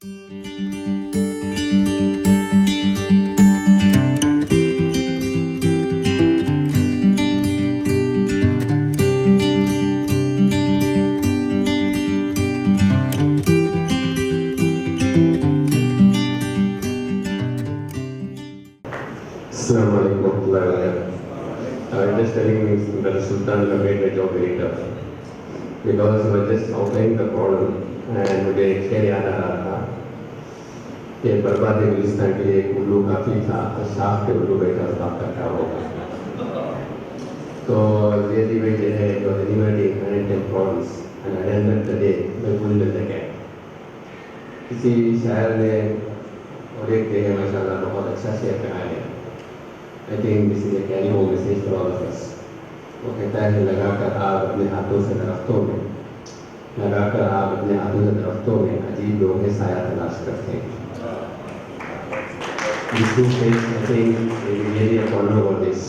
Assalamu alaikum warahmatullahi wabarakatuh. Just telling that the Sultan made my job very tough because he was just outlining the problem and मुझे एक शेर याद आ रहा था कि बर्बाद गुलिस्तान के लिए एक उल्लू काफी था और शाख के उल्लू बैठा उस बात का क्या होगा. तो really we did was enumerating 110 problems and at the end of the day मैं भूल नहीं गया. किसी शायर ने और एक देह माशाल्लाह बहुत अच्छा शेर कहा है. I think this is a carry home message for all of us. वो कहता है लगाकर आग अपने हाथों से दरख्तों में, लगाकर आग अपने हाथों से दरख्तों में अजीब लोग हैं साया तलाश करते हैं. These two things I think we really are ponder about this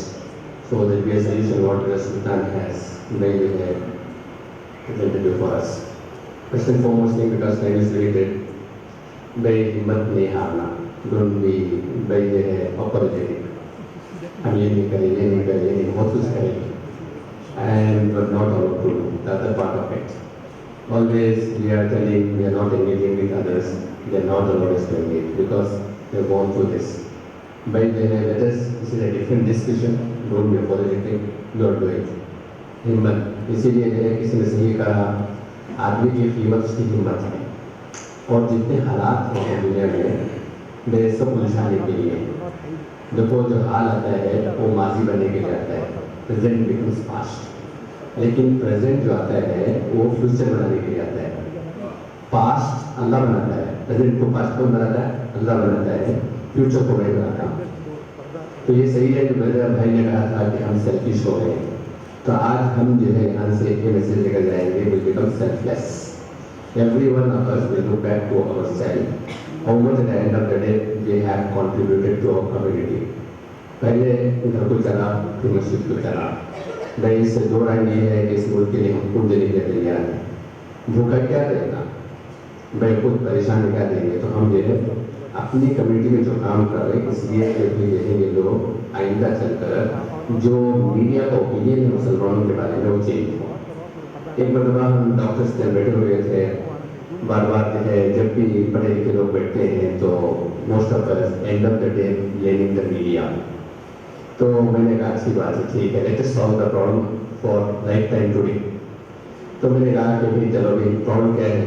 so that we are solution what the Sultan has very presented before us. First and foremost thing because time is limited, very हिम्मत नहीं हारना, don't be very apologetic. हम ये नहीं करें, ये नहीं करें, ये नहीं बहुत कुछ करेंगे. And we're not allowed to do the other part of it. Always we are telling we are not engaging with others. They are not allowed us to engage because they have gone through this. But let us, this is a different discussion. Don't be apologetic. Don't do it. हिम्मत इसीलिए किसी ने सही कहा आदमी की कीमत उसकी हिम्मत है और जितने हालात हैं दुनिया में वे सब उलझाने के लिए. देखो जो हाल आता है वो माजी बनने के लिए आता है, प्रेजेंट बिकम्स पास्ट. लेकिन प्रेजेंट जो आता है वो फ्यूचर बनाने के लिए आता है. पास्ट अल्लाह बनाता है, प्रेजेंट को पास्ट कौन बनाता है? अल्लाह बनाता है, फ्यूचर को मैं बनाता हूँ. तो ये सही है जो मेरे भाई ने कहा था कि हम सेल्फिश हो गए. तो आज हम जो है यहाँ से ये मैसेज लेकर जाएंगे, will become selfless. Everyone of us will look back to ourselves. How much at the end of the day we have contributed to our community. पहले घर को चला, फिर मस्जिद को चला. भाई इससे दो राय ये है कि इस मुल्क के लिए हम खुद देने के लिए तैयार हैं. भूखा क्या देगा, भाई खुद परेशान क्या देंगे. तो हम जो है अपनी कम्युनिटी में जो काम कर रहे हैं इसलिए भी देखेंगे लोग आइंदा चलकर जो मीडिया का ओपिनियन है मुसलमानों के बारे में वो चेंज हो. एक मरतबा हम डॉक्टर्स से बैठे हुए थे, बार बार जो है जब भी पढ़े लिखे लोग बैठते हैं तो most of us end of the day blaming the media. तो मैंने कहा अच्छी बात है, ठीक है, let us solve the problem for life time today. तो मैंने कहा कि भाई चलो भाई प्रॉब्लम क्या है.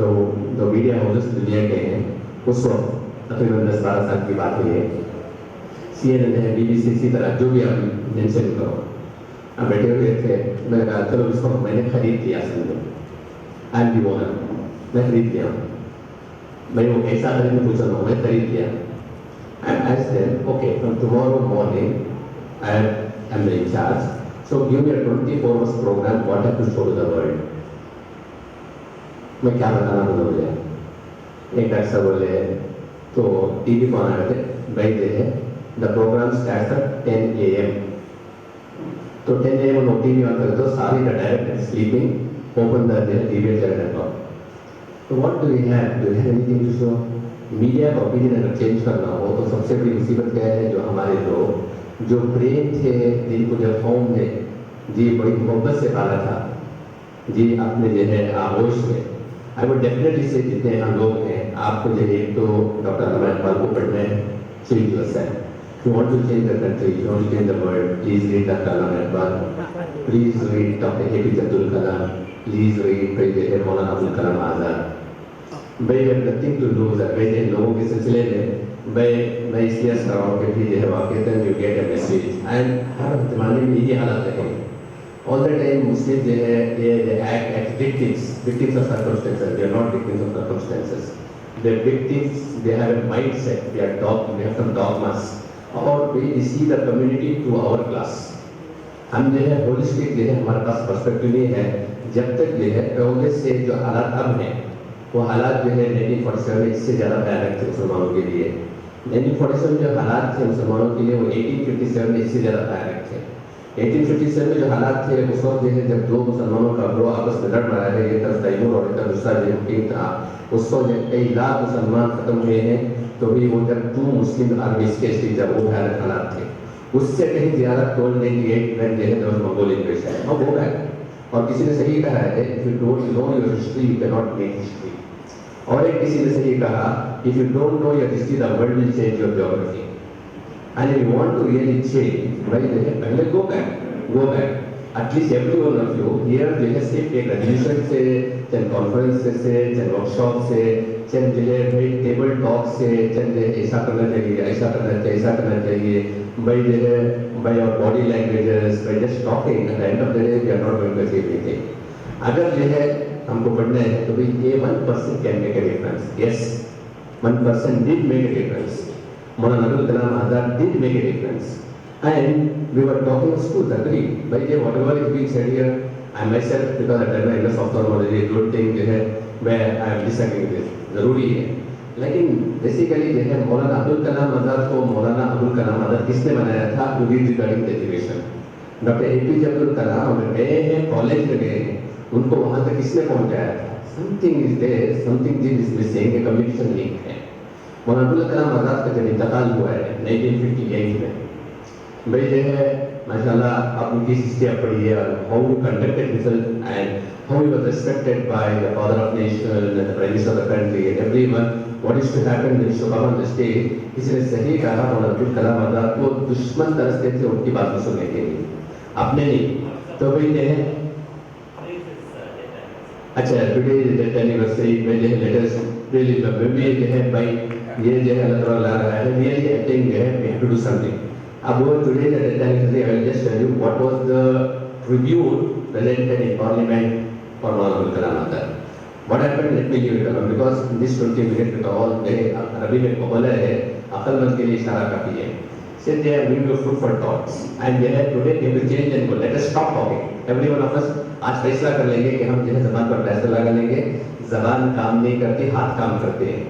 दो मीडिया हाउसेस दुनिया के हैं उस वक्त तकरीबन 10-12 साल की बात हुई है. CNN है, BBC, इसी तरह जो भी आप मेंशन करो. अब बैठे हुए थे, मैंने कहा चलो इसको मैंने खरीद लिया. समझो आई एम दी ओनर, मैं खरीद लिया. मैं वो कैसा खरीद पूछा था, मैं खरीद लिया. And I said, okay, from tomorrow morning, I am in charge. So give me a 24 hours program. What I have to show to the world. मैं क्या बताना बोले. एक डॉक्टर साहब बोले तो टीवी पर आना थे भाई दे है. The program starts at 10 AM. तो 10 AM on TV on कर दो, सारी the direct sleeping. Open the TV channel. So what do we have? Do we have anything to show? Media का ओपिनियन अगर चेंज करना हो तो सबसे बड़ी मुसीबत क्या है, जो हमारे लोग जो ब्रेन थे जिनको जो कौम ने जी बड़ी मोहब्बत से पाला था जी अपने जो है आगोश में. आई वुड डेफिनेटली से जितने यहाँ लोग हैं आपको जो है एक तो डॉक्टर अल्लामा इकबाल को पढ़ना है. Change yourself. You want to change the country, you want to change the world, please read Dr. Allama Iqbal, please read Dr. APJ Abdul Kalam, please read President Maulana Abdul Kalam Azad. भाई have nothing to lose है. भाई लोगों के सिलसिले में भाई मैं इसलिए कर रहा हूँ कि भी जो है वाकई तक you get a message. And हर ज़माने में यही हालत है. ऑल द टाइम मुस्लिम जो है they act as victims of circumstances. They are not victims of circumstances. They are victims. They have a mindset. They have some dogmas. और we see the community through our class. हम जो है holistic जो है हमारे पास perspective नहीं है. जब तक जो है पहले से जो हालात अब हैं वो हालात जो है 1947 में इससे ज़्यादा भयानक थे मुसलमानों के लिए. 1947 जो हालात थे मुसलमानों के लिए वो 1857 में इससे ज़्यादा भयानक थे. 1857 में जो हालात थे उस वक्त जो है जब दो मुसलमानों का ग्रोह आपस में लड़ रहा है, एक तरफ तैमूर और एक तरफ दूसरा जो हुकीम था, उसको कई लाख मुसलमान खत्म हुए हैं, तो भी वो जब 2 मुस्लिम आर्मीज के स्टेज जब वो भयानक हालात थे, उससे कहीं ज़्यादा टोल नहीं दिए when they had the Mongol invasion. Now go back. और किसी ने सही कहा है, if you don't know your history, you cannot make history. और एक किसी ने सही कहा, if you don't know your history, the world will change your geography. And if you want to really change, भाई जो है पहले go back. At least every one of you here जो है सिर्फ एक रेजोल्यूशन से, चाहे कॉन्फ्रेंस से, चाहे वर्कशॉप से, चाहे जो है भाई टेबल टॉक से, चाहे ऐसा करना चाहिए, ऐसा करना चाहिए, भाई जो है by our body languages, by just talking, at the end of the day, we are not going to achieve anything. अगर जो है हमको पढ़ना है तो भाई ये 1% can make a difference. Yes, 1% did make a difference. Maulana Abul Kalam Azad did make a difference. And we were talking of schools, agree. By whatever is being said here, I myself, because I done my MS ophthalmology, good thing जो है where I am disagreeing with, जरूरी है. लेकिन basically जो है मौलाना अब्दुल कलाम आज़ाद को मौलाना अबुल कलाम आज़ाद किसने बनाया था? To read regarding education. Doctor APJ Abdul Kalam अगर गए हैं, कॉलेज में गए हैं, उनको वहाँ तक किसने पहुँचाया था? Something is there, something is missing, a communication link है. मौलाना अब्दुल कलाम आज़ाद का जब इंतकाल हुआ है 1958 में, भाई जो है माशाल्लाह आप उनकी हिस्ट्री पढ़ी है, how he conducted himself and how he was respected by the father of nation and the prime minister of the country and everyone. What is to happen when you come on the stage? किसी ने सही कहा, मौलाना अब्दुल कलाम आज़ाद को दुश्मन तरसते थे उनकी बात सुनने के लिए, अपने नहीं. तो भाई जो है अच्छा टुडे इज डेथ एनिवर्सरी में जो है लेटेस्ट रियली मेमोरी जो है भाई ये जो है अल्लाह ताला ला रहा है, रियली आई थिंक जो है we have to do something. अब वो today is death anniversary, I will just tell you what was the tribute presented in parliament for Maulana Abul Kalam Azad. What happened? Let me give it alone because this 20 minutes का all मेरे अरबी में कबला है, अक्लमंद के लिए इशारा काफी है. Sit there, bring your fruitful thoughts, and we have today we have to change and go. Let us stop talking. Every one of us आज फैसला कर लेंगे कि हम जो है ज़बान पर फैसला लगा लेंगे. ज़बान काम नहीं करती, हाथ काम करते हैं,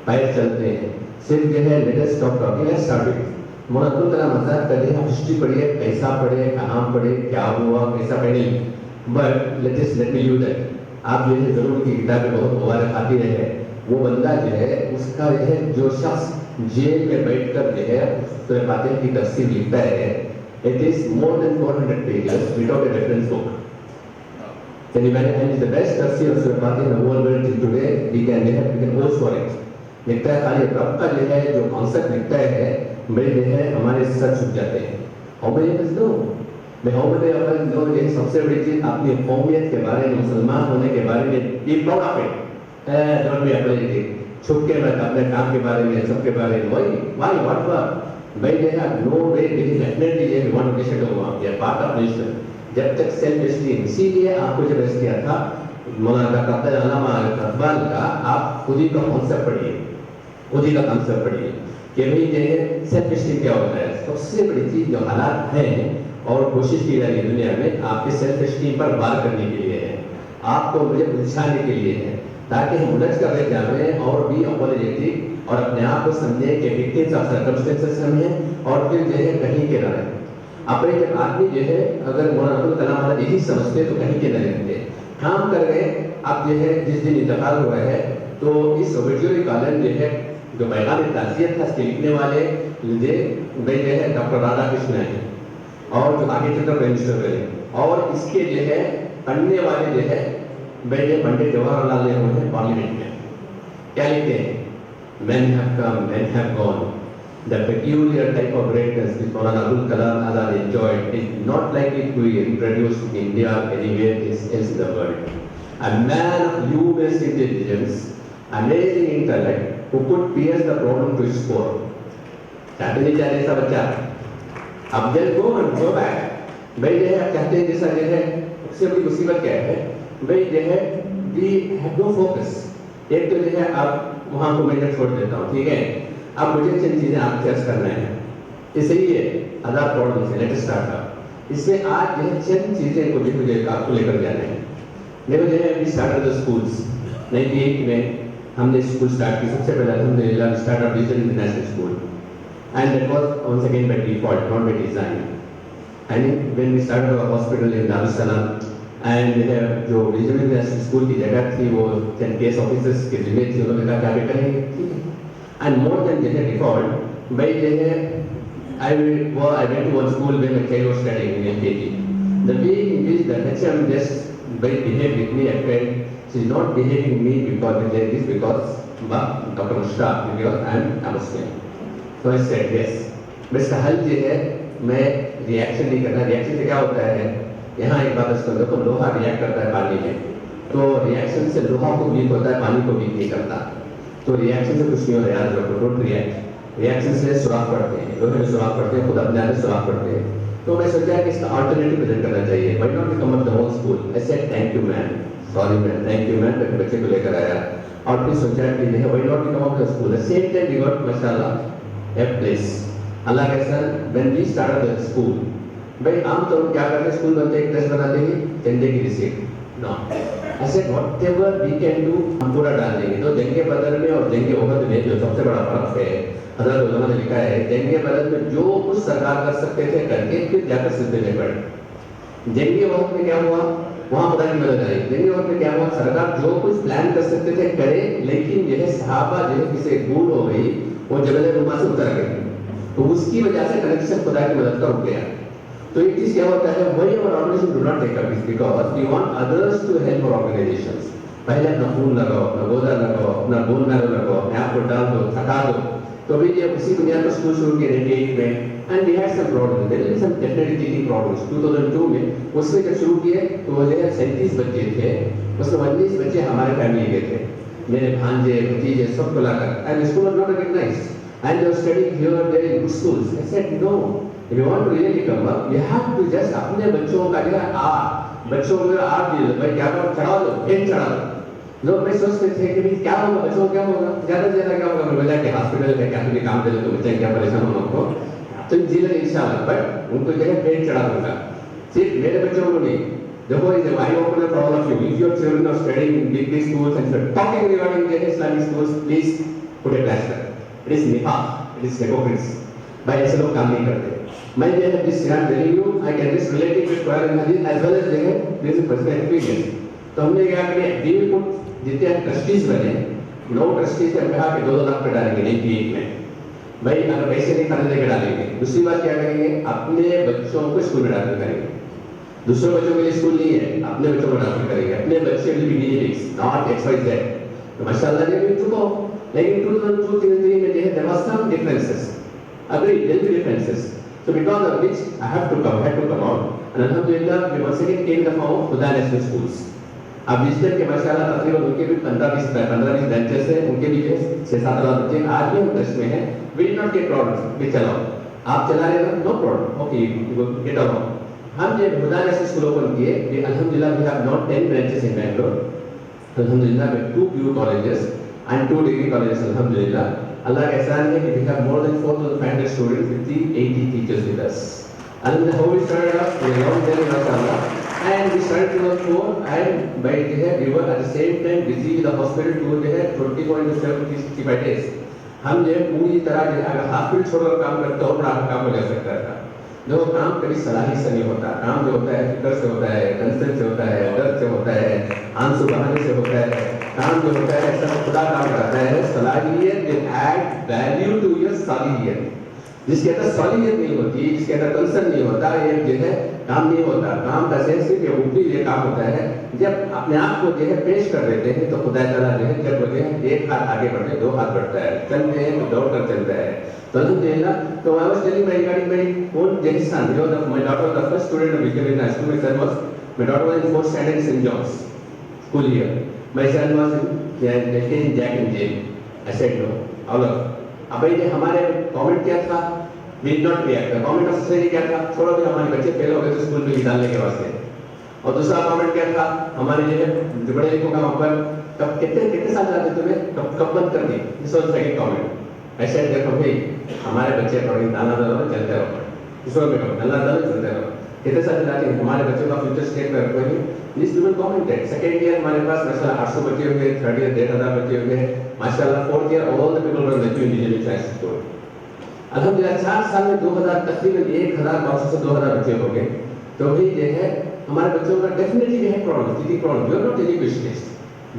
पैर चलते हैं. सिर्फ जो है let us stop talking. Let's start with मौलाना अब्दुल कलाम आज़ाद का जो हिस्ट्री पढ़िए, कैसा पढ़े, कहाँ पढ़े, क्या हुआ, कैसा पढ़े. But let me you that आप जो है जरूर की किताबें बहुत मुबारक आती रहे. वो बंदा जो है उसका जो है जो शख्स जेल में बैठकर जो है सूरह फातिहा की तफसीर लिखता है, it is more than 400 pages without a reference book. Can you imagine? And it's the best tafsir of Surah Fatiha in the whole world till today. We can vote for it. लिखता है खाली रब का जो है जो concept लिखता है, बड़े जो है हमारे सर छुप जाते हैं. How many of us know? मैं how many of us know ये सबसे बड़ी चीज अपनी कौमियत के बारे में, मुसलमान होने के बारे में be proud of it. Don't be अपने छुप के मत अपने काम के बारे में, सबके बारे में. Why what for? भाई they have no way to definitely ये we want to get to one या पार्ट ऑफ नेशन. जब तक सेल्फ एस्टीम, इसीलिए आपको जब ऐसा किया था मौलाना डॉक्टर अल्लामा इकबाल का, आप खुद ही का कॉन्सेप्ट पढ़िए, खुद ही का कॉन्सेप्ट पढ़िए कि भाई जो है सेल्फ एस्टीम क्या होता है. सबसे बड़ी चीज जो हालात हैं और कोशिश की जा रही है दुनिया में आपके सेल्फ एस्टीम पर वार करने के लिए है, आपको मुझे उलझाने के लिए है, ताकि हम उलझ कर रह जाए और भी अपोलोजेटिक और अपने आप को समझे कि विक्टिम्स ऑफ सर्कमस्टेंसेस हम हैं और फिर जो है कहीं के न रहें. अपने जब आदमी जो है अगर मौलाना अब्दुल कलाम आज़ाद यही समझते तो कहीं के न रहते, काम कर गए. अब जो है जिस दिन इंतकाल हुआ है तो इस ओबिट्यूरी कॉलम जो है जो पैगाम ताज़ियत था इसके लिखने वाले जो है डॉक्टर राधा कृष्ण है और जो आगे चलकर प्राइम मिनिस्टर रहे, और इसके जो है पढ़ने वाले जो है भाई पंडित जवाहरलाल नेहरू हैं पार्लियामेंट में. क्या लिखते हैं? Men have come, men have gone. The peculiar type of greatness which Maulana Abul Kalam Azad enjoyed is not likely to be reproduced in India or anywhere else in the world. A man of immense intelligence, amazing intellect, who could pierce the problem to its core. चाहते नहीं चाहते ऐसा बच्चा? अब जल go back. भाई जो है आप चाहते हैं जैसा जो है उससे बड़ी मुसीबत क्या है? भाई जो है we have no focus. एक तो जो है आप वहाँ को मैं छोड़ देता हूँ, ठीक है. अब मुझे चंद चीजें आपके अर्ज करना है, इसलिए आजाद प्रॉब्लम से लेट स्टार्ट अप. इसमें आज जो है चंद चीजें को भी मुझे आपको लेकर जाना है. देखो जो है वी स्टार्टेड द स्कूल्स 98 में हमने स्कूल स्टार्ट की. सबसे पहले अल्हम्दुलिल्लाह start up digital international school and that was once again by default, not by design. And when we started our hospital in Darus Salam and जो रीजनल स्कूल की जगह थी वो केस ऑफिसर्स के जिम्मे थी, उन्होंने कहा क्या भी करेंगे, ठीक है। एंड मोर देन जो है डिफॉल्ट भाई जो है I went to one school where my child was studying in LKG. The way in which the HM just behaved with me, I felt she is not behaving me because like this because Dr. Mushra, because I am a Muslim. So I said yes. बस इसका हल ये है, मैं reaction नहीं करना। Reaction से क्या होता है, यहाँ एक बात सुन देखो, लोहा रिएक्ट करता है पानी में, तो रिएक्शन से लोहा को वीक होता है, पानी को वीक नहीं करता। तो रिएक्शन से कुछ नहीं हो रहा यार, डोंट रिएक्ट। रिएक्शन से सुराख पड़ते हैं, लोहे में सुराख पड़ते हैं, खुद अपने आप में सुराख पड़ते हैं। तो मैं सोचा कि इसका अल्टरनेटिव प्रेजेंट करना चाहिए। Why not we come up the whole school. I said thank you ma'am, sorry ma'am, thank you ma'am, मैं बच्चे को लेकर आया। और फिर सोचा कि why not we come up the school. The same time we got माशाल्लाह ए प्लेस। अल्लाह के सर when we started the school, भाई आम तो क्या करते हैं, स्कूल बनते एक ड्रेस बनाते हैं, झंडे की receipt no. I said whatever we can do हम पूरा डाल देंगे। तो जंगे बदल में और जंगे ओहद में जो सबसे बड़ा फर्क है, हज़रत उलमा ने लिखा है, जंगे बदल में जो कुछ सरकार कर सकते थे करके फिर जाकर सिद्धे में पड़े। जंगे ओहद में क्या हुआ, वहाँ खुदा की मदद आई। जंगे ओहद में क्या हुआ, सरकार जो कुछ प्लान कर सकते थे करे, लेकिन यह सहाबा जो है किसी भूल हो गई, वो जबल रुमा से उतर गई, तो उसकी वजह से कनेक्शन खुदा की मदद का रुक गया। तो एक चीज क्या होता है, वही और organisation do not take up this because we want others to help our organisations. पहले अपना खून लगाओ, अपना गोदा लगाओ, अपना बोन मैरो लगाओ, अपने आप को डाल दो, थका दो। तो अभी ये उसी बुनियाद पर स्कूल शुरू किए 98 में, and we had some problems, there were some definitely teaching problems. 2002 में उसमें जब शुरू किए तो वो 37 बच्चे थे, उसमें 19 बच्चे हमारे फैमिली के थे, मेरे भांजे भतीजे सबको लाकर, and school was not recognised and they were studying here there in good schools. I said no, if you want to really come up, you have to just अपने बच्चों का जो है बच्चों को आप दे, भाई क्या करो, चढ़ा दो, पेन चढ़ा दो। लोग मैं सोचते थे कि भाई क्या होगा, बच्चों को क्या होगा, ज्यादा से ज्यादा क्या होगा, मैं बोला कि हॉस्पिटल है, क्या तुझे काम दे दो, तो बच्चे क्या परेशान होना उनको, तो जी लगे इंशाल्लाह, बट उनको जो है पेन चढ़ा दूंगा। सिर्फ मेरे बच्चों को नहीं, देखो is I open for all of you, if your children are studying in big schools and talking regarding the Islamic schools, please put a plaster. It is निफाक, इट इज हिपोक्रेसी। भाई ऐसे लोग काम नहीं करते। मैं जो है this I am telling you, I can just relate it with Quran and हदीस एज वेल एज जो है दिस इज पर्सनल एक्सपीरियंस। तो हमने क्या किया, वी विल पुट, जितने ट्रस्टीज बने, 9 ट्रस्टीज से कहा कि 2-2 लाख पे डालेंगे 98 में। भाई अगर पैसे नहीं खरीदने के डालेंगे। दूसरी बात क्या करेंगे, अपने बच्चों को स्कूल में दाखिल करेंगे। दूसरे बच्चों के लिए स्कूल नहीं है, अपने बच्चों को दाखिल करेंगे। अपने बच्चे will be DX not XYZ। तो माशाल्लाह ने भी चुको, लेकिन 2002-2003 में जो है there was some differences, agree there will be differences, so because of which I had to come out, and alhamdulillah we once again came the form of Huda National Schools। अब डिजिटल के माशाल्लाह तकरीबन उनके भी 15-20 benches हैं, उनके भी 6-7 बच्चे आज भी हम टच में हैं। We did not get problem कि चलाओ आप चला रहे हो, no problem, okay get along. हम जब हुदा नेशनल स्कूल ओपन किए, वी अल्हम्दुलिल्लाह we have not 10 branches in Bangalore, अल्हम्दुलिल्लाह with 2 PU colleges and 2 degree colleges, alhamdulillah। Allah का एहसान है कि we have more than 4,500 students with 80 teachers with us। And how we started off, we are not there mashallah, and we started 2004 and by the year we were at the same time busy with the hospital to the 24/7 365 days। हम जो पूरी तरह जो अगर hospital छोड़कर काम करते हो बड़ा काम हो जा सकता था। जो काम कभी सलाही से नहीं होता, काम जो होता है फिक्र से होता है, टेंशन से होता है, दर्द से होता है, आंसू बहाने से होता है। काम जो होता है सब खुदा काम कराता है। सलाहियत will add value to your सालिहियत। जिसके अंदर सालिहियत नहीं होती, जिसके अंदर कंसर्न नहीं होता, ये जो है काम नहीं होता। काम का सेंस सिर्फ ये ऊपरी ये काम होता है, जब अपने आप को जो है पेश कर देते हैं तो खुदा ताला जो है जब बोलते हैं एक हाथ आगे बढ़ते 2 हाथ बढ़ता है, चलते हैं तो दौड़ कर चलता है। तो अल्हम्दुलिल्लाह, तो I was telling my regarding my own जहिसान, you know, my daughter was the first student of Vijayan High School. My son was, my daughter was in 4th standard in St. John's school here. My son was in Jack and Jill. I said no, all of अब ये हमारे comment क्या था, we did not react। Comment of society क्या था, छोड़ो भी हमारे बच्चे फेल हो गए तो स्कूल में निकालने के वास्ते। और दूसरा कमेंट क्या था, हमारे जो बड़े लिखों का ऊपर कब कितने साल जाते तुम्हें कब बंद कर दी। This was second comment. ऐसे देखो भाई हमारे बच्चे पढ़े दाना दाना चलते रहो, इसमें में दाना दाना चलते रहो, कितने साल चलाते हैं, हमारे बच्चों का फ्यूचर स्टेट में रखो ही। This people commented. Second year हमारे पास माशाल्लाह 800 बच्चे हो गए, थर्ड ईयर 1500 बच्चे हो गए माशाल्लाह। Fourth year all the people were learning individual class school. अल्हम्दुलिल्लाह 4 साल में 2000 तकरीबन 1500 से 2000 बच्चे हो गए। तो भी जो है हमारे बच्चों का definitely we have problem, physical problem, we are not educationist,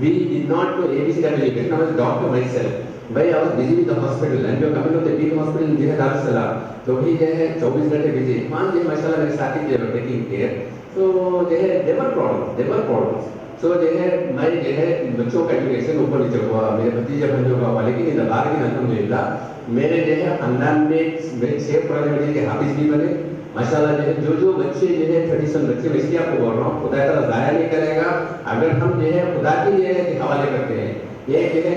we did not know ABC education, I was doctor my self, भाई I was busy with the hospital and we are coming to the big hospital जो है दारुल सलाम, तो भी जो है 24 घंटे busy, मान जी माशाल्लाह मेरे साथी जो है टेकिंग केयर, तो जो है देवर प्रॉब्लम, सो जो है मैं जो है बच्चों का एजुकेशन ऊपर नीचे हुआ, मेरे भतीजे बंधुओं का हुआ, लेकिन इन बार की अल्हम्दुलिल्लाह मेरे जो है खानदान में मेरे 6 पुराने बच्चे के हाफिज भी बने माशाल्लाह, जो जो बच्चे जो है 30 बच्चे, मैं इसलिए आपको बोल रहा हूँ खुदा ताला जाया नहीं करेगा अगर हम जो है खुदा के लिए हवाले करते हैं। ये जो है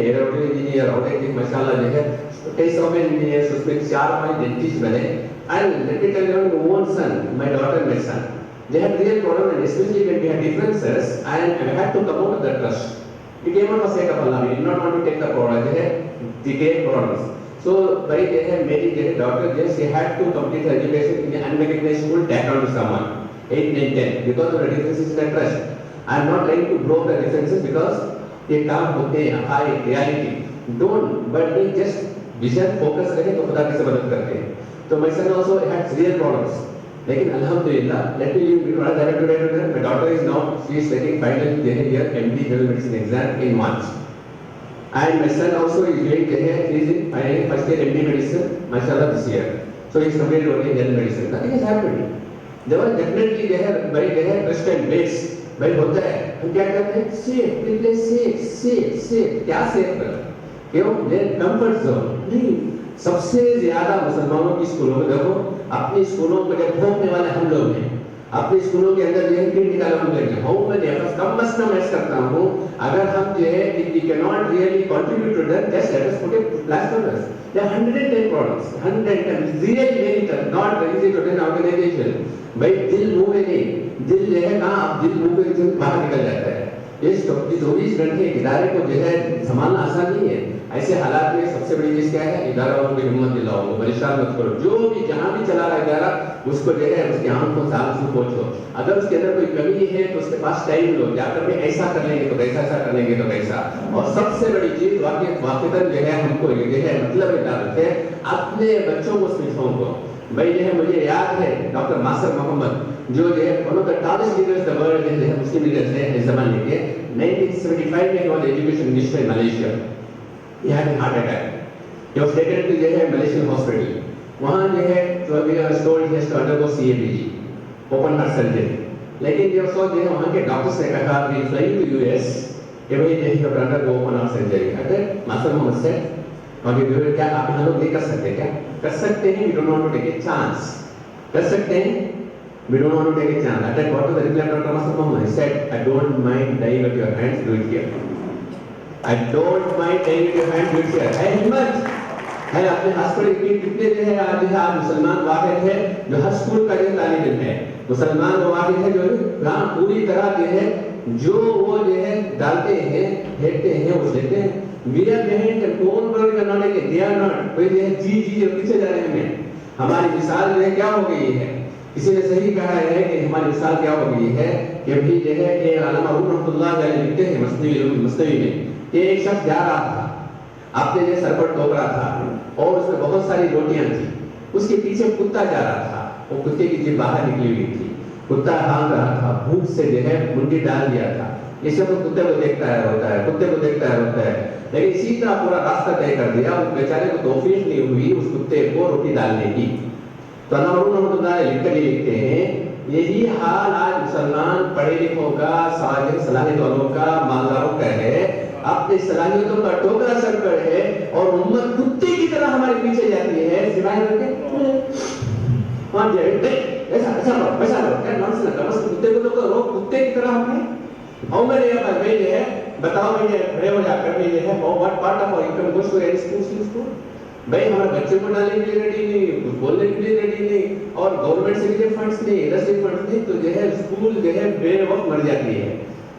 एरोनॉटिकल इंजीनियर और एक माशाल्लाह जो है कई सॉफ्टवेयर इंजीनियर्स, उसमें 4-5 डेंटिस्ट बने, and let me tell you own son, my daughter, my son, they had real problem, and especially when we had differences and I had to come out of the trust. We came out for sake of Allah, we did not want to take the problem, they had decayed problems. So by they had made it, doctor, yes, she had to complete her education in an unrecognized school, tag on to someone, 8, 9, 10, because of the differences in the trust. I am not trying to blow the differences because they come with a high reality. Don't, but they just vision focus रहे तो खुदा की मदद करते हैं। तो my son also had real problems. लेकिन अल्हम्दुलिल्लाह, let me give you another director. My daughter is now, she is taking final year MD General Medicine exam in March, and my son also is doing he is in final first year MD Medicine, mashallah, this year. So he is completed only General Medicine. Nothing has happened. There was definitely by trust and base. भाई होता है, हम क्या करते हैं? Safe, replace safe. क्या safe कर? क्यों? Their comfort zone. नहीं, सबसे ज्यादा मुसलमानों की स्कूलों में देखो, अपने स्कूलों को जब भोगने वाले हम लोग हैं, अपने स्कूलों के अंदर ये कीट निकाला हम लोग हैं, हाउ मैनी कम से कम ऐसा करता हूँ, अगर हम जो है we can not really contribute to that, just let us put a plasters, there are 110 problems, 110 really very tough, not easy to run organisation. भाई दिल मुंह में नहीं, दिल जो है कहाँ, अब दिल मुंह पे बाहर निकल जाता है। इस 24 घंटे इदारे को जो है संभालना आसान नहीं है। ऐसे हालात में सबसे बड़ी चीज क्या है? इदारा वालों की हिम्मत दिलाओ, परेशान मत करो, जो भी जहां भी चला रहा है इदारा उसको जो है उसकी आंखों से आंसू पोंछो, अगर उसके अंदर कोई कमी है तो उसके पास टाइम लो, जाकर के ऐसा कर लेंगे तो कैसा, ऐसा कर लेंगे तो कैसा। और सबसे बड़ी चीज वाकईतन जो है हमको जो है मतलब इदारत है अपने बच्चों को समझाओ को। भाई जो है मुझे याद है डॉक्टर नासिर मोहम्मद जो है one of the tallest leaders the world है, मुस्लिम लीडर्स है इस जमाने के, 1975 में was education minister in Malaysia. He had a heart attack. He was taken to जो है Malaysian hospital. वहाँ जो है तो we are told he has to undergo CABG, open heart surgery. लेकिन जब सो जो है वहाँ के डॉक्टर्स ने कहा we fly to US कि भाई you have to undergo open heart surgery. अगर नासिर मोहम्मद से और ये क्या आप यहाँ लोग नहीं कर सकते क्या? कर सकते हैं, we don't want to take a chance. कर सकते हैं, we don't want to take a chance. At that what was the reply of Dr. Naseer Mohammed? He said, I don't mind dying at your hands, do it here. I don't mind dying at your hands, do it here. है हिम्मत है अपने hospital के कितने जो है आज मुसलमान वाहिद है जो हर स्कूल का जो तालिब है, मुसलमान वो वाहिद है जो यहाँ पूरी तरह जो है जो वो जो है डालते हैं, फेंकते हैं, वो देते हैं। We are behind them, कौन बोल रहा है कि they are not, कोई जो है जी पीछे जा रहे हैं। हमारी मिसाल जो है क्या हो गई है? किसी ने सही कहा है कि हमारी मिसाल क्या हो गई है कि अभी जो है कि अल्लामा रहमतुल्लाह अलैहि लिखते हैं मसनवी में कि एक शख्स जा रहा था, अपने जो सर पर टोक रहा था और उसमें बहुत सारी रोटियां थी, उसके पीछे कुत्ता जा रहा था, वो कुत्ते की जीभ बाहर निकली हुई थी, कुत्ता भाग रहा था, भूख से जो है मुंडी डाल दिया था। ये सब कुत्ते को देखता है रोता है, कुत्ते को देखता है रोता है, लेकिन इसी तरह पूरा रास्ता तय कर दिया, उस बेचारे को तौफीक नहीं हुई उस कुत्ते को रोटी डालने की। तो अल्लाह लिखते हैं यही हाल आज मुसलमान पढ़े लिखों का, सलाहियत वालों का, मालदारों का है, अपनी सलाहियतों का टोकरा सर पर है और उम्मत कुत्ते की तरह हमारे पीछे जाती है, सिवाय ऐसा क्या नॉनसेंस है, बस कुत्ते को तो रोक, कुत्ते की तरह हमने और मैंने भाई जो है बताओ भाई खड़े हो जाकर भाई जो है what part of our income goes to education. भाई हमारे बच्चों को डालने के लिए रेडी नहीं, कुछ बोलने के लिए रेडी नहीं, और गवर्नमेंट से भी फंड्स नहीं, इंडस्ट्री फंड्स नहीं, तो जो है स्कूल जो है बेवक्त मर जाती है।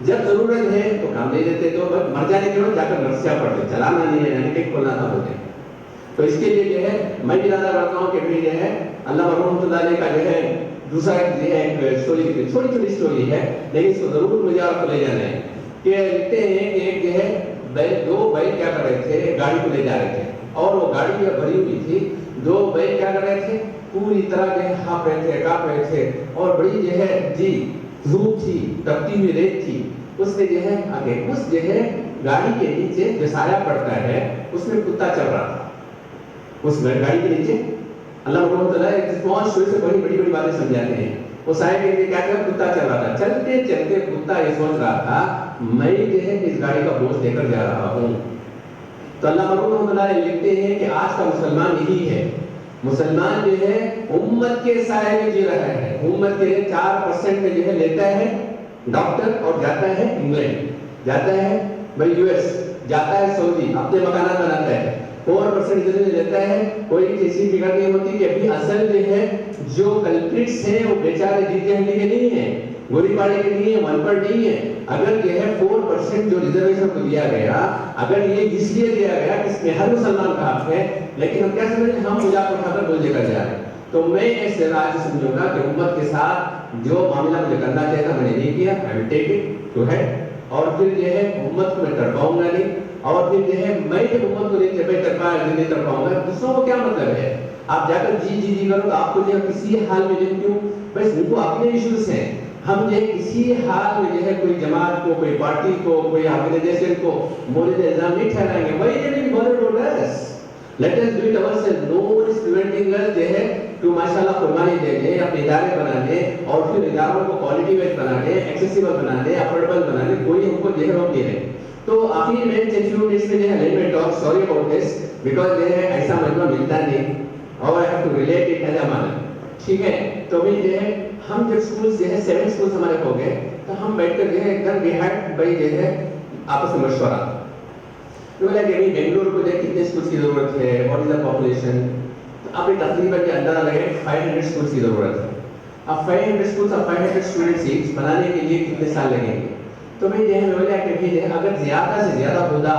जब जरूरत है तो काम नहीं देते, तो मर जाने के बाद जाकर नर्सिया पढ़ते, चलाना नहीं है यानी कि खोलना था बोलते। तो इसके लिए जो है मैं भी ज्यादा करता हूँ कि भाई जो है अल्लाह रहमतुल्लाह का जो है दूसरा जो है एक स्टोरी, छोटी छोटी स्टोरी है लेकिन इसको जरूर मुझे आपको ले जाना है कि लिखते हैं कि एक जो है दो भाई क्या कर रहे थे, गाड़ी को ले जा रहे थे और वो गाड़ी ये भरी हुई थी। दो बैल क्या कर रहे थे, पूरी तरह जो है हाँफ रहे थे, कांप रहे थे और बड़ी जो है जी धूप थी, तपती हुई रेत थी। उसमें जो है आगे उस जो है गाड़ी के नीचे जो साया पड़ता है उसमें कुत्ता चल रहा था। उस गाड़ी के नीचे अल्लाह स्मॉल स्टोरी से बड़ी बड़ी बड़ी बातें समझाते हैं। वो साया के नीचे क्या था, कुत्ता चल रहा था। चलते चलते कुत्ता ये सोच रहा था मैं जो है इस गाड़ी का बोझ लेकर जा रहा हूँ। तो अल्लाह लिखते हैं कि आज का मुसलमान यही है। मुसलमान जो है उम्मत के साए में जी रहा है। उम्मत के 4% में जो है लेता है डॉक्टर और जाता है इंग्लैंड, जाता है भाई यूएस, जाता है सऊदी, अपने मकान बनाता है। 4% इधर लेता है। कोई किसी फिक्र नहीं होती कि अभी असल जो है जो कल्प्रिट्स हैं वो बेचारे जीते हंडी के नहीं है, गोली पाड़ी के नहीं है, वन पर नहीं है। अगर यह है 4% जो रिजर्वेशन को दिया गया, अगर ये इसलिए दिया गया कि इसमें हर मुसलमान का हक है, लेकिन हम क्या समझ हम मजाक उठाकर बोल लेकर जा रहे हैं। तो मैं ऐसे राज समझूंगा कि उम्मत के साथ जो मामला मुझे करना चाहिए था मैंने नहीं किया, I will take it to head. और फिर यह है उम्मत को मैं कर पाऊंगा नहीं, और फिर यह है मैं जब उम्मत को नहीं कर पाया नहीं कर पाऊंगा, दूसरों को क्या मतलब है। आप जाकर जी करो तो आपको जो किसी हाल में जो क्यों, बस उनको अपने इश्यूज हैं। हम जो किसी हाल में जो है कोई जमात को, कोई पार्टी को, कोई ऑर्गेनाइजेशन को मोरिद इल्जाम नहीं ठहराएंगे। वही नहीं bother about us, let us do it ourselves. No one is preventing us जो है टू माशाल्लाह कुर्बानी देने, अपने इदारे बनाने और फिर इदारों को क्वालिटी वाइज बनाने, एक्सेसिबल बनाने, अफोर्डेबल बनाने, कोई हमको जो है रोक नहीं रहे। तो आखिर में फ्यू मिनट्स में जो है let me talk sorry about this because जो है ऐसा मौका मिलता नहीं और I have to relate it as a manner, ठीक है। तो भी जो है हम जब स्कूल जो है 7 स्कूल हमारे हो गए तो हम बैठकर जो है एकदम वी हैड भाई जो है आपस में मशवरा। तो बोला कि भाई बेंगलुरु को जो कितने स्कूल्स की जरूरत है, व्हाट इज द पॉपुलेशन। तो आप तकरीबन के अंदाजा लगाए 500 स्कूल्स की जरूरत है। अब 500 स्कूल्स और 500 स्टूडेंट सीट्स बनाने के लिए कितने साल लगेंगे। तो मैं जो है बोला कि भाई अगर ज्यादा से ज्यादा होगा,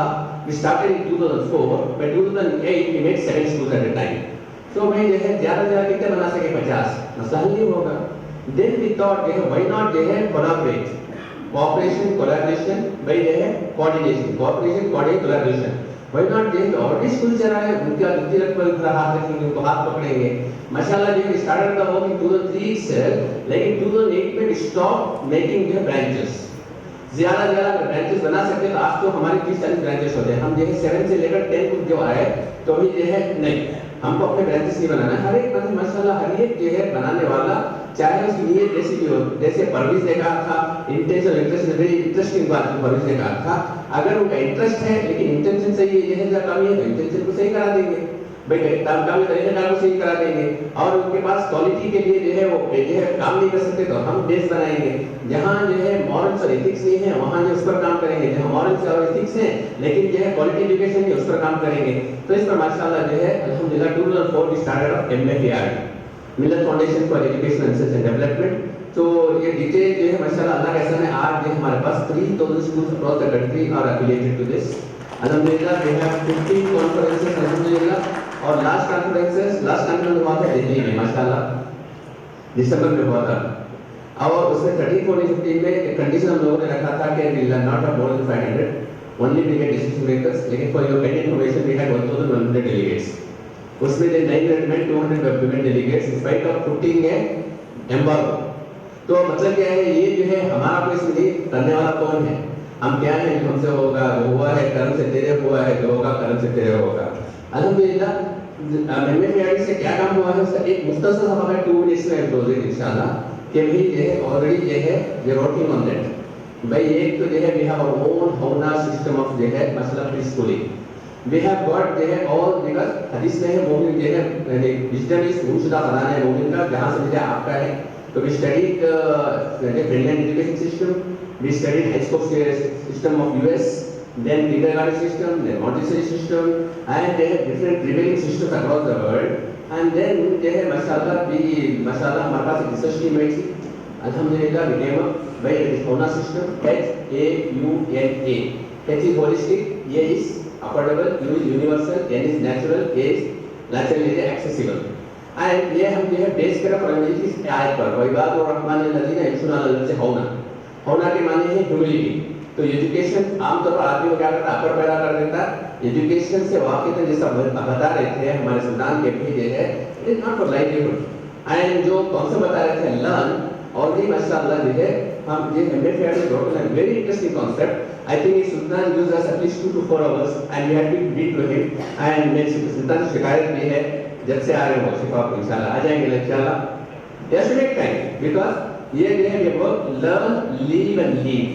we started in 2004, by 2008 we made 7 schools at a time. तो मैं जो है ज्यादा से ज्यादा कितने बना सके 50, मसला हल नहीं होगा। Then we thought जो है why not जो है collaborate, cooperation, collaboration, भाई जो है coordination, cooperation, coordination, collaboration. Why not जो है और भी स्कूल चला है उनका दूसरी रख पर हाथ रखेंगे, उनको हाथ पकड़ेंगे। माशाल्लाह जो है started the work in 2003 itself, लेकिन 2008 में we stopped making the branches. ज्यादा ब्रांचेस बना सकते तो आज तो हमारे 30-40 ब्रांचेस होते हैं। हम जो है 7 से लेकर 10 तक जो आए तो अभी जो है नहीं, हमको अपने ब्रांचेस नहीं बनाना है। हर एक बंदा माशाल्लाह हर एक जो है बनाने वाला चाहे उसकी नीयत जैसी भी हो, जैसे परवेज ने कहा था इंटेंशन इंटरेस्ट वेरी इंटरेस्टिंग बात जो परवेज ने कहा था, अगर उनका इंटरेस्ट है लेकिन इंटेंशन सही है, जैसे कमी है तो इंटेंशन को सही करा देंगे भाई, काम तरीका को सही करा देंगे। और उनके पास क्वालिटी के लिए जो है वो जो है काम नहीं कर सकते तो हम बेस बनाएंगे। जहाँ जो है मॉरल्स और एथिक्स नहीं है वहाँ जो उस पर काम करेंगे, जहाँ मॉरल्स और एथिक्स हैं लेकिन जो है क्वालिटी एजुकेशन नहीं उस पर काम करेंगे। तो इस पर माशाल्लाह जो है अल्हम्दुलिल्लाह 2004 वी स्टार्टेड ऑफ MFARD मिलत foundation for education research and development. तो ये डिटेल जो है माशाल्लाह अल्लाह का एहसान है आज जो हमारे पास 3000 schools across the country are affiliated to this. अल्हम्दुलिल्लाह वी हैव 15 कॉन्फ्रेंसेस अल्हम्दुलिल्लाह, और लास्ट कॉन्फ्रेंस हुआ था दिल्ली में माशाल्लाह दिसंबर में हुआ था। और उसमें 13, 14, 15 में एक कंडीशन हम लोगों ने रखा था कि we will not have more than 500 only we get decision makers, लेकिन for your kind information we had 1100 delegates. उसमें दे 900 men 200 women delegates in spite of putting a embargo। तो मतलब क्या है, ये जो है हमारा कोई इसमें नहीं करने वाला कौन है, हम क्या है जो हमसे होगा वो हुआ है, कर्म से तेरे हुआ है, जो होगा कर्म से तेरे होगा। अल्हम्दुलिल्लाह MFARD से क्या काम हुआ है उसका एक मुख्तसर सा हमारा 2 मिनट्स में क्लोज है इंशाल्लाह कि भाई ये है ऑलरेडी ये है ये वर्किंग ऑन दैट। भाई एक तो जो है वी हैव आवर ओन होना सिस्टम ऑफ जो है मतलब pre schooling we have got जो है ऑल बिकॉज़ हदीस में है मोमिन जो है विजडम इज गुमशुदा बनाना है मोमिन का, जहां से मुझे आपका है। तो we studied Finland education system, we studied high school system of US, then kindergarten system, then Montessori system, and they have different prevailing systems across the world. And then they have mashallah हमारे पास एक research team बैठी, अल्हम्दुलिल्लाह we came up by this HAUNA system, HAUNA, H is holistic, A is affordable, U is universal, N is natural, A is naturally accessible. And ये हम जो है base करा पढ़ने की इस आयत पर वइबादुर रहमान लजीना यमशूना अलल अर्ज़ हौना। हौना के माने है ह्यूमिलिटी। तो एजुकेशन आमतौर पर आदमी को क्या करता है, अपर पैदा कर देता है, एजुकेशन से वाकिफ है, जैसा बता रहे थे हमारे सुल्तान के भी है, it is not for livelihood. And जो कॉन्सेप्ट बता रहे थे लर्न, ऑलरेडी माशाल्लाह जो है हम ये एमएफए है टोटल है very interesting concept. I think Sultan use us at least 2 to 4 hours and we have to meet with him. And मेरे सुल्तान की शिकायत भी है जब से आ रहे हो शिफा को इंशाल्लाह आ जाएंगे इंशाल्लाह। यस मेक टाइम बिकॉज़ ये जो है ये work learn live and live,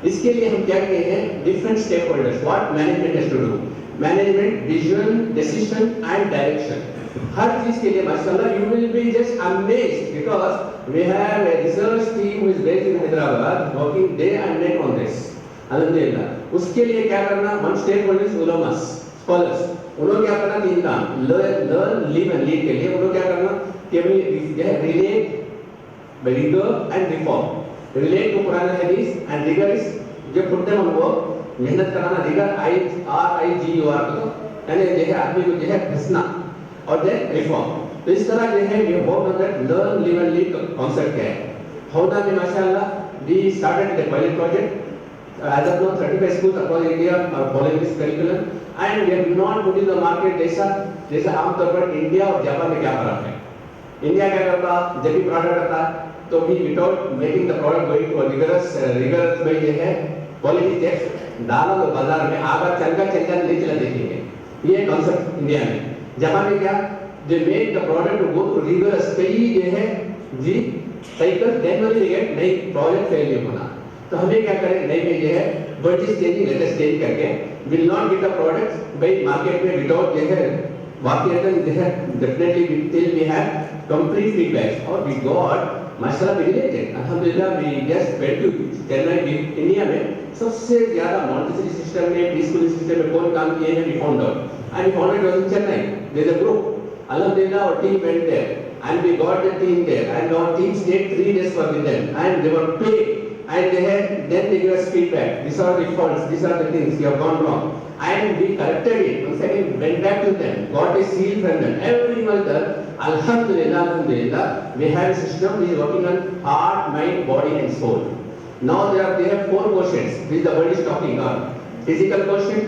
इसके लिए हम क्या कहते हैं different stakeholders, what management has to do, management vision decision and direction, हर चीज के लिए माशाल्लाह you will be just amazed because we have a research team who is based in Hyderabad working day and night on this अल्हम्दुलिल्लाह। उसके लिए क्या करना, वन स्टेक होल्डर्स उलमास स्कॉलर्स, उन्होंने क्या करना तीन काम लर्न लीव एंड लीड के लिए उन्होंने क्या करना कि relate rigour and reform, relate to Quran Hadith and rigour is जो खुद में वो मेहनत कराना, रिगर IGUR को यानी जो है आदमी को जो है घसना और देन रिफॉर्म। तो इस तरह जो है ये बहुत मतलब learn live and lead concept है। हौदा में माशाल्लाह we started the pilot project as of now 35 schools across India are following this curriculum and we have not put in the market जैसा आमतौर पर इंडिया और जापान में क्या फर्क है। इंडिया क्या करता जब भी प्रोडक्ट आता तो भी without making the product going to rigorous में ये है क्वालिटी चेक डालो तो बाजार में आगा चलकर नहीं चला देखेंगे, ये कॉन्सेप्ट इंडिया में। जापान में क्या they make the product to go to rigorous कई ये है जी साइकिल देन विल गेट नई प्रोजेक्ट फेलियर होना। तो हमें क्या करें नई में ये है world is changing latest change करके will not get the product by market में विदाउट ये है वाकईतन जो है definitely till we have complete feedback और वी गॉट माशाल्लाह रिलेटेड अल्हम्दुलिल्लाह we just went to Chennai India में सबसे ज्यादा मॉन्टेसरी सिस्टम में प्री स्कूल सिस्टम में कौन काम किए हैं we found out and we found it was in Chennai there is a group अल्हम्दुलिल्लाह our team went there and we got the team there and our team stayed 3 days for with them and they were paid and then they gave us feedback, these are the faults, these are the things you have gone wrong and we corrected it. Once again went back to them, got a seal from them, every month alhamdulillah we have a system which is working on heart, mind, body and soul. Now they have 4 quotients which the world is talking on. Physical quotient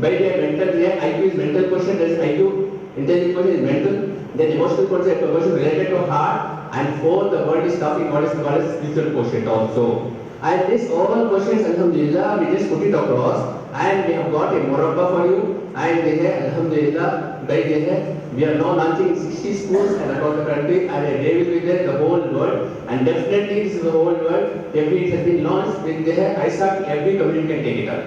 by their mental, IQ is mental quotient, that is IQ, intelligence quotient is mental, then emotional quotient related to heart, and 4 the world is talking what is called as spiritual quotient also. And this all questions alhamdulillah we just put it across and we have got a murabba for you and we have alhamdulillah by we are now launching 60 schools and across the country and they will be there the whole world and definitely this is the whole world every it has been launched with the ISAC every community can take it up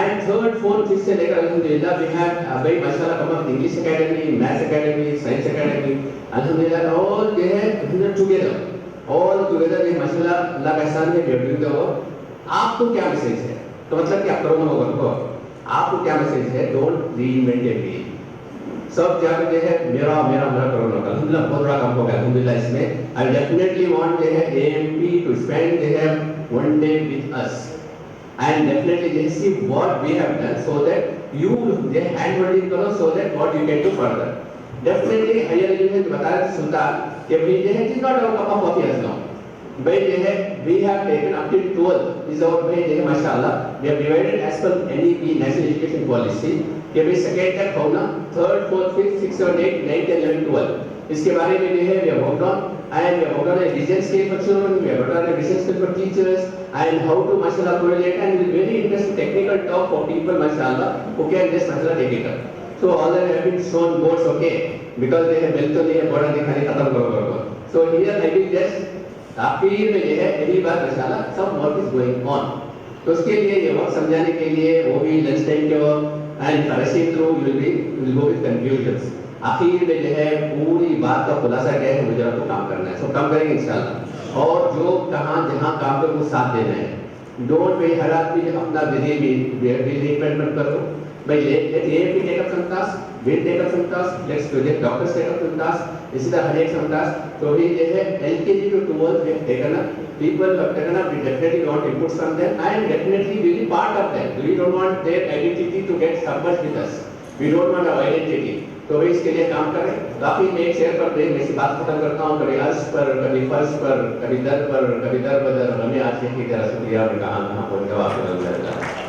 and 3rd 4th 5th se lekar alhamdulillah we have by mashallah come up English academy, maths academy, science academy alhamdulillah all they have together all together ये माशाल्लाह अल्लाह का एहसान है we are doing the work. आपको क्या message है तो मतलब कि आप करोगे वर्क को आपको क्या मैसेज है डोंट रीइन्वेंट योर व्हील। सब क्या कहते हैं मेरा करोगे अल्हम्दुलिल्लाह बहुत बड़ा काम हो गया अल्हम्दुलिल्लाह इसमें आई डेफिनेटली वांट दे है AMP to spend they have one day with us and definitely they see what we have done so that you they hand holding करो so that what you can do further definitely higher education बता रहे थे सुल्तान कि we they is not our cup of coffee as now by they have we have taken up till 12 is our by they mashallah we have divided as per NEP national education policy कि भाई second तक होना third fourth fifth six seven eight nine 10 11 12 इसके बारे में जो है we have worked on and we have worked on a vision scale for children, we have worked on a vision scale for teachers and how to mashallah correlate and very interesting technical talk for people mashallah who can just mashallah take it up. So all that have been shown boards okay because they have built नहीं है बड़ा दिखाने खत्म करो so here I will just आखिर में ये है पहली बार mashallah some work is going on तो उसके लिए ये वक्त समझाने के लिए वो भी लंच टाइम के वक्त and rushing through you will go with confusions आखिर में जो है पूरी बात का खुलासा क्या है मुझे आपको काम करना है सब काम करेंगे इंशाल्लाह और जो कहाँ जहाँ काम पे वो साथ देना है डोंट पे हर आदमी अपना रिपेयरमेंट करो भाई late AMP take up some task, we'll take up some task, let's project doctors take up some task इसी तरह हर एक some task तो भी जो है LKG to 12 we have taken up people have taken up we definitely want inputs from them and definitely we will be part of them we don't want their identity to get submerged with us we don't want our identity तो भी इसके लिए काम करें काफी मैं एक share पर मैं इसी बात खत्म करता हूँ कभी अर्श पर कभी फर्श पर कभी दर बदर हमें आज की तरह शुक्रिया और कहा पहुंच जवाब